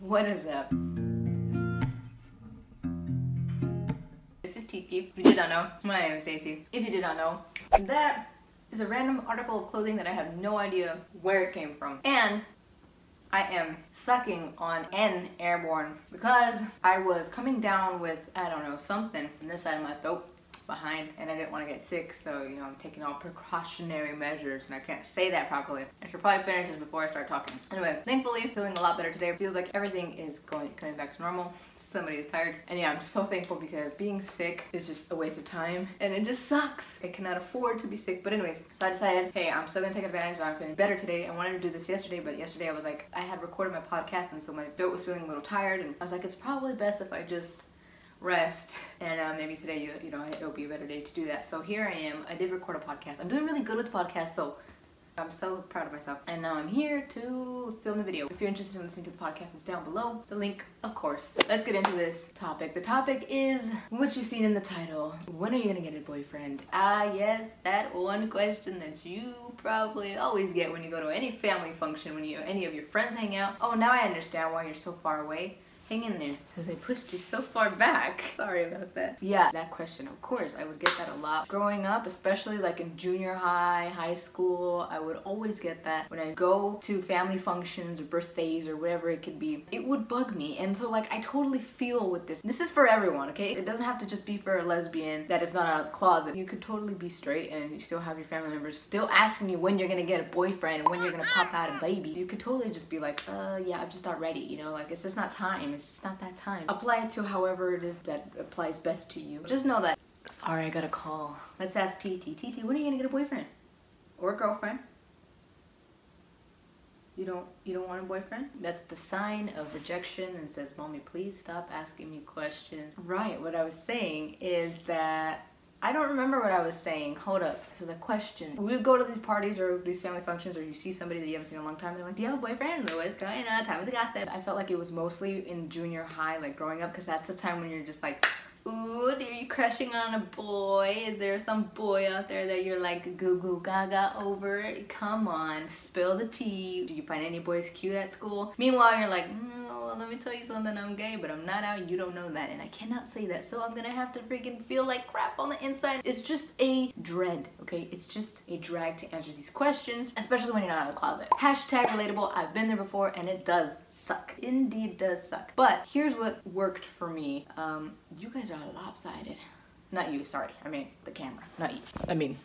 What is up? This is Tiki. If you did not know, my name is Stacy. If you did not know, that is a random article of clothing that I have no idea where it came from. And I am sucking on N airborne because I was coming down with, I don't know, something on this side of my throat behind, and I didn't want to get sick, so you know, I'm taking all precautionary measures, and I can't say that properly. I should probably finish this before I start talking. Anyway, thankfully feeling a lot better today. It feels like everything is coming back to normal. Somebody is tired, and yeah, I'm so thankful because being sick is just a waste of time and it just sucks. I cannot afford to be sick. But anyways, so I decided, hey, I'm still gonna take advantage. I'm feeling better today. I wanted to do this yesterday, but yesterday I was like, I had recorded my podcast, and so my throat was feeling a little tired, and I was like, it's probably best if I just rest, and maybe today you know it'll be a better day to do that. So here I am. I did record a podcast. I'm doing really good with the podcast, so I'm so proud of myself. And now I'm here to film the video. If you're interested in listening to the podcast, it's down below. The link, of course. Let's get into this topic. The topic is what you've seen in the title. When are you gonna get a boyfriend? Ah, yes, that one question that you probably always get when you go to any family function, when any of your friends hang out. Oh, now I understand why you're so far away. Hang in there, because they pushed you so far back. Sorry about that. Yeah, that question, of course, I would get that a lot. Growing up, especially like in junior high, high school, I would always get that. When I go to family functions or birthdays or whatever it could be, it would bug me. And so like, I totally feel with this. This is for everyone, okay? It doesn't have to just be for a lesbian that is not out of the closet. You could totally be straight and you still have your family members still asking you when you're gonna get a boyfriend and when you're gonna pop out a baby. You could totally just be like, yeah, I'm just not ready, you know? Like, it's just not time. It's just not that time. Apply it to however it is that applies best to you. Just know that. Sorry, I got a call. Let's ask TT. TT, when are you gonna get a boyfriend? Or a girlfriend? You don't want a boyfriend? That's the sign of rejection and says, Mommy, please stop asking me questions. Right, what I was saying is that I don't remember what I was saying. Hold up. So the question, we would go to these parties or these family functions, or you see somebody that you haven't seen in a long time, they're like, do you have a boyfriend? What's going on? Time with the gossip. I felt like it was mostly in junior high, like growing up, because that's the time when you're just like, ooh, are you crushing on a boy? Is there some boy out there that you're like goo goo gaga over? Come on, spill the tea. Do you find any boys cute at school? Meanwhile, you're like, well, let me tell you something, I'm gay, but I'm not out, you don't know that, and I cannot say that, so I'm gonna have to freaking feel like crap on the inside. It's just a dread, okay? It's just a drag to answer these questions, especially when you're not out of the closet. Hashtag relatable, I've been there before, and it does suck. Indeed does suck. But here's what worked for me. You guys are lopsided. Not you, sorry. I mean, the camera, not you. I mean,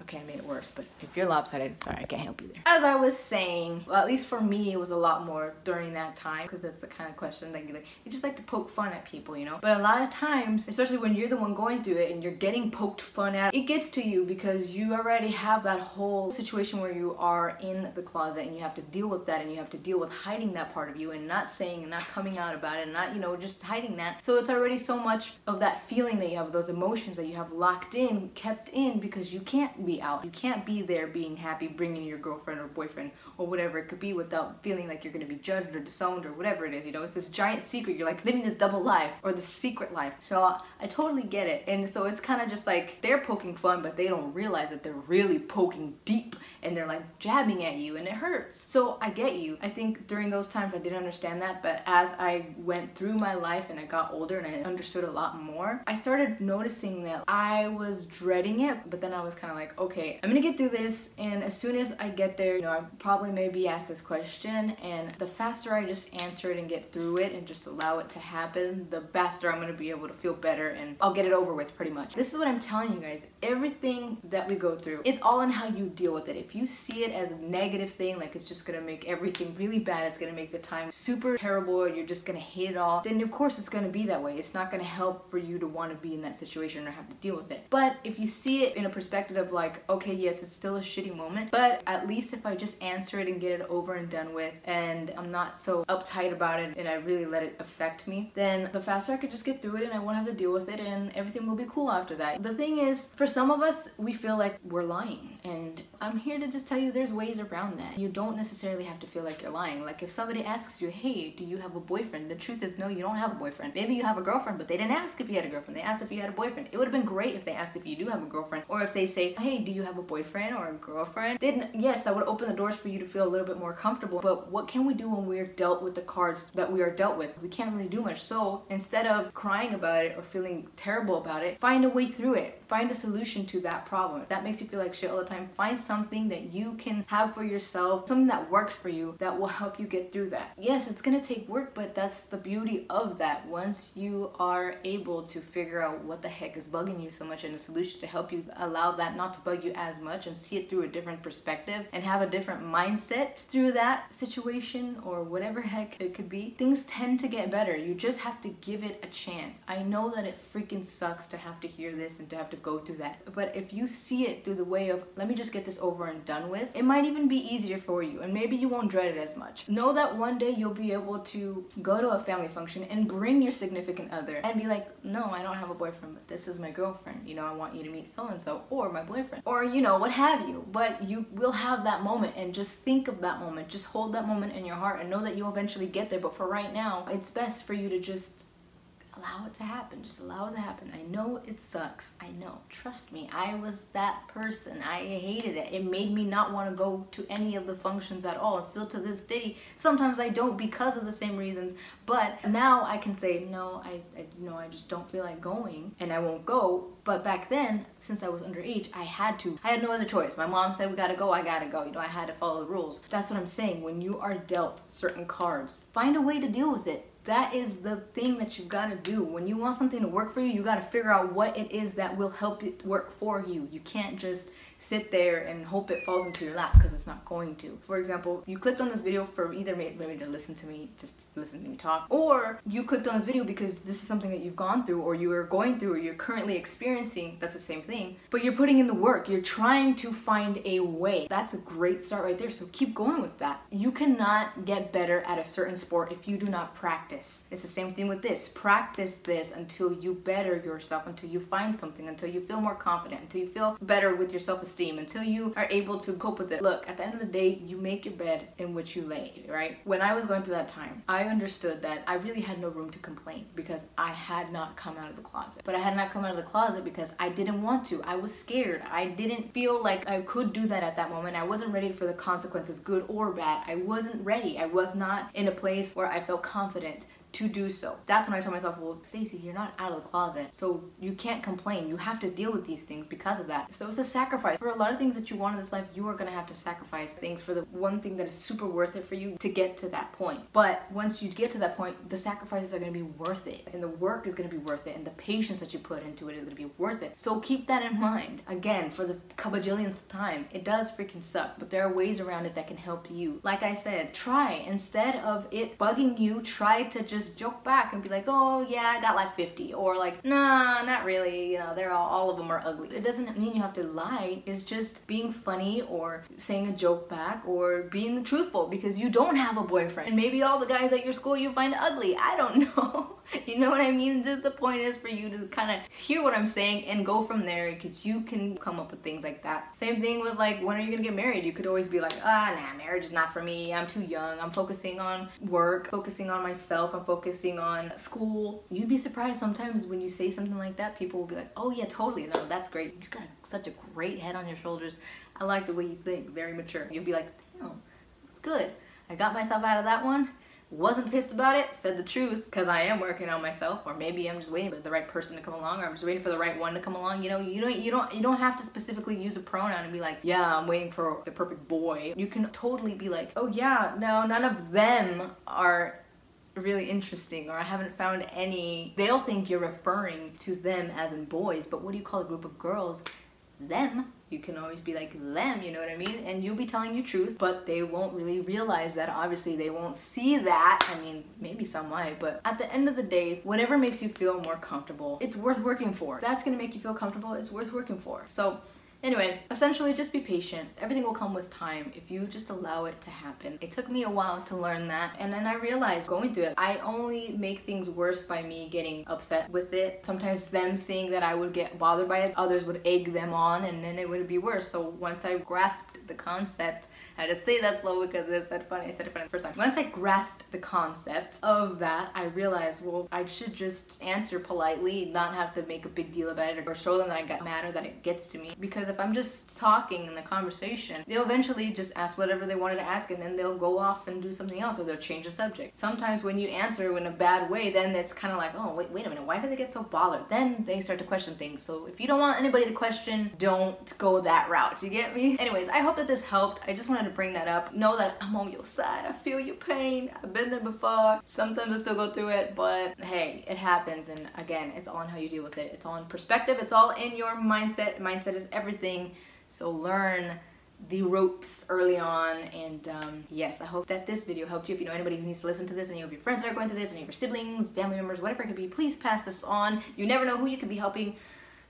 okay, I made it worse, but if you're lopsided, sorry, I can't help you there. As I was saying, well, at least for me, it was a lot more during that time, because that's the kind of question that you just like to poke fun at people, you know? But a lot of times, especially when you're the one going through it and you're getting poked fun at, it gets to you because you already have that whole situation where you are in the closet and you have to deal with that, and you have to deal with hiding that part of you and not saying and not coming out about it and not, you know, just hiding that. So it's already so much of that feeling that you have, those emotions that you have locked in, kept in, because you can't be out. You can't be there being happy, bringing your girlfriend or boyfriend or whatever it could be without feeling like you're going to be judged or disowned or whatever it is, you know? It's this giant secret. You're like living this double life or this secret life. So I totally get it. And so it's kind of just like they're poking fun, but they don't realize that they're really poking deep and they're like jabbing at you and it hurts. So I get you. I think during those times I didn't understand that, but as I went through my life and I got older and I understood a lot more, I started noticing that I was dreading it, but then I was kind of like, okay, I'm gonna get through this, and as soon as I get there, you know, I probably maybe ask this question, and the faster I just answer it and get through it and just allow it to happen, the faster I'm gonna be able to feel better, and I'll get it over with pretty much. This is what I'm telling you guys. Everything that we go through, it's all in how you deal with it. If you see it as a negative thing, like it's just gonna make everything really bad, it's gonna make the time super terrible, or you're just gonna hate it all, then of course it's gonna be that way. It's not gonna help for you to want to be in that situation or have to deal with it. But if you see it in a perspective of like, okay, yes, it's still a shitty moment, but at least if I just answer it and get it over and done with, and I'm not so uptight about it and I really let it affect me, then the faster I could just get through it and I won't have to deal with it, and everything will be cool after that. The thing is, for some of us, we feel like we're lying, and I'm here to just tell you there's ways around that. You don't necessarily have to feel like you're lying. Like if somebody asks you, hey, do you have a boyfriend? The truth is, no, you don't have a boyfriend. Maybe you have a girlfriend, but they didn't ask if you had a girlfriend. They asked if you had a boyfriend. It would have been great if they asked if you do have a girlfriend, or if they say, hey, do you have a boyfriend or a girlfriend? Then yes, that would open the doors for you to feel a little bit more comfortable. But what can we do when we're dealt with the cards that we are dealt with? We can't really do much. So instead of crying about it or feeling terrible about it, find a way through it. Find a solution to that problem. If that makes you feel like shit all the time, find something that you can have for yourself, something that works for you that will help you get through that. Yes, it's gonna take work, but that's the beauty of that. Once you are able to figure out what the heck is bugging you so much and a solution to help you allow that not to bug you as much and see it through a different perspective and have a different mindset through that situation or whatever heck it could be, things tend to get better. You just have to give it a chance. I know that it freaking sucks to have to hear this and to have to go through that, but if you see it through the way of, let me just get this over and done with, it might even be easier for you and maybe you won't dread it as much. Know that one day you'll be able to go to a family function and bring your significant other and be like, no, I don't have a boyfriend, but this is my girlfriend. You know, I want you to meet so-and-so, or my boyfriend, or you know, what have you. But you will have that moment, and just think of that moment. Just hold that moment in your heart and know that you'll eventually get there. But for right now, it's best for you to just allow it to happen. Just allow it to happen. I know it sucks. I know. Trust me. I was that person. I hated it. It made me not want to go to any of the functions at all. Still to this day, sometimes I don't because of the same reasons. But now I can say, no, I just don't feel like going and I won't go. But back then, since I was underage, I had no other choice. My mom said we gotta go, I gotta go. You know, I had to follow the rules. That's what I'm saying. When you are dealt certain cards, find a way to deal with it. That is the thing that you've got to do. When you want something to work for you, you got to figure out what it is that will help it work for you. You can't just sit there and hope it falls into your lap, because it's not going to. For example, you clicked on this video for either maybe to listen to me, just listen to me talk, or you clicked on this video because this is something that you've gone through or you are going through or you're currently experiencing. That's the same thing, but you're putting in the work. You're trying to find a way. That's a great start right there, so keep going with that. You cannot get better at a certain sport if you do not practice. It's the same thing with this. Practice this until you better yourself, until you find something, until you feel more confident, until you feel better with your self-esteem, until you are able to cope with it. Look, at the end of the day, you make your bed in which you lay, right? When I was going through that time, I understood that I really had no room to complain because I had not come out of the closet. But I had not come out of the closet because I didn't want to. I was scared. I didn't feel like I could do that at that moment. I wasn't ready for the consequences, good or bad. I wasn't ready. I was not in a place where I felt confident to do so. That's when I told myself, well, Stacy, you're not out of the closet, so you can't complain. You have to deal with these things because of that. So it's a sacrifice. For a lot of things that you want in this life, you are gonna have to sacrifice things for the one thing that is super worth it for you to get to that point. But once you get to that point, the sacrifices are gonna be worth it, and the work is gonna be worth it, and the patience that you put into it is gonna be worth it. So keep that in mind. Again, for the kabajillionth time, it does freaking suck, but there are ways around it that can help you. Like I said, try. Instead of it bugging you, try to just joke back and be like, oh yeah, I got like 50, or like, nah, not really, you know, they're all of them are ugly. It doesn't mean you have to lie. It's just being funny or saying a joke back or being truthful, because you don't have a boyfriend and maybe all the guys at your school you find ugly. I don't know. You know what I mean? Just the point is for you to kind of hear what I'm saying and go from there, because you can come up with things like that. Same thing with like, when are you gonna get married? You could always be like, nah, marriage is not for me. I'm too young. I'm focusing on work, focusing on myself. I'm focusing on school. You'd be surprised sometimes when you say something like that, people will be like, oh yeah, totally. No, that's great. You got such a great head on your shoulders. I like the way you think. Very mature. You'll be like, damn, it's good. I got myself out of that one. Wasn't pissed about it, said the truth, because I am working on myself, or maybe I'm just waiting for the right person to come along, or I'm just waiting for the right one to come along. You know, you don't have to specifically use a pronoun and be like, yeah, I'm waiting for the perfect boy. You can totally be like, oh yeah, no, none of them are really interesting, or I haven't found any. They'll think you're referring to them as in boys, but what do you call a group of girls? Them. You can always be like them, you know what I mean? And you'll be telling your truth, but they won't really realize that. Obviously, they won't see that. I mean, maybe some might, but at the end of the day, whatever makes you feel more comfortable, it's worth working for. If that's gonna make you feel comfortable, it's worth working for. So anyway, essentially just be patient. Everything will come with time if you just allow it to happen. It took me a while to learn that, and then I realized going through it, I only make things worse by me getting upset with it. Sometimes them seeing that I would get bothered by it, others would egg them on, and then it would be worse. So once I grasped the concept, I had to say that slow because I said it funny the first time. Once I grasped the concept of that, I realized, well, I should just answer politely, not have to make a big deal about it or show them that I got mad or that it gets to me. Because if I'm just talking in the conversation, they'll eventually just ask whatever they wanted to ask, and then they'll go off and do something else, or they'll change the subject. Sometimes when you answer in a bad way, then it's kind of like, oh, wait a minute, why do they get so bothered? Then they start to question things. So if you don't want anybody to question, don't go that route. You get me? Anyways, I hope that this helped. I just wanted to bring that up. Know that I'm on your side. I feel your pain. I've been there before. Sometimes I still go through it, but hey, it happens. And again, it's all on how you deal with it. It's all in perspective. It's all in your mindset. Mindset is everything. So learn the ropes early on. And yes, I hope that this video helped you. If you know anybody who needs to listen to this, any of your friends that are going through this, any of your siblings, family members, whatever it could be, please pass this on. You never know who you could be helping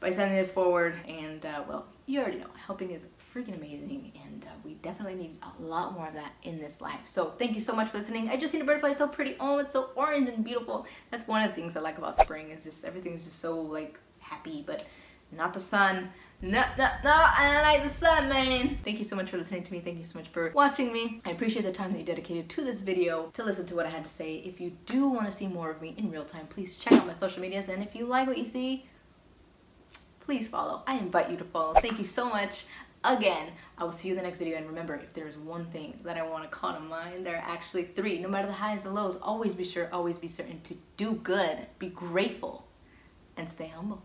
by sending this forward. And well, you already know, helping is freaking amazing, and we definitely need a lot more of that in this life. So thank you so much for listening. I just seen a butterfly. It's so pretty. Oh, it's so orange and beautiful. That's one of the things I like about spring, is just everything's just so like happy, but not the sun. No, I like the sun, man. Thank you so much for listening to me. Thank you so much for watching me. I appreciate the time that you dedicated to this video to listen to what I had to say. If you do want to see more of me in real time, please check out my social medias, and if you like what you see, please follow. I invite you to follow. Thank you so much. Again, I will see you in the next video, and remember, if there is one thing that I want to call to mind, there are actually three. No matter the highs and lows, always be sure, always be certain to do good, be grateful, and stay humble.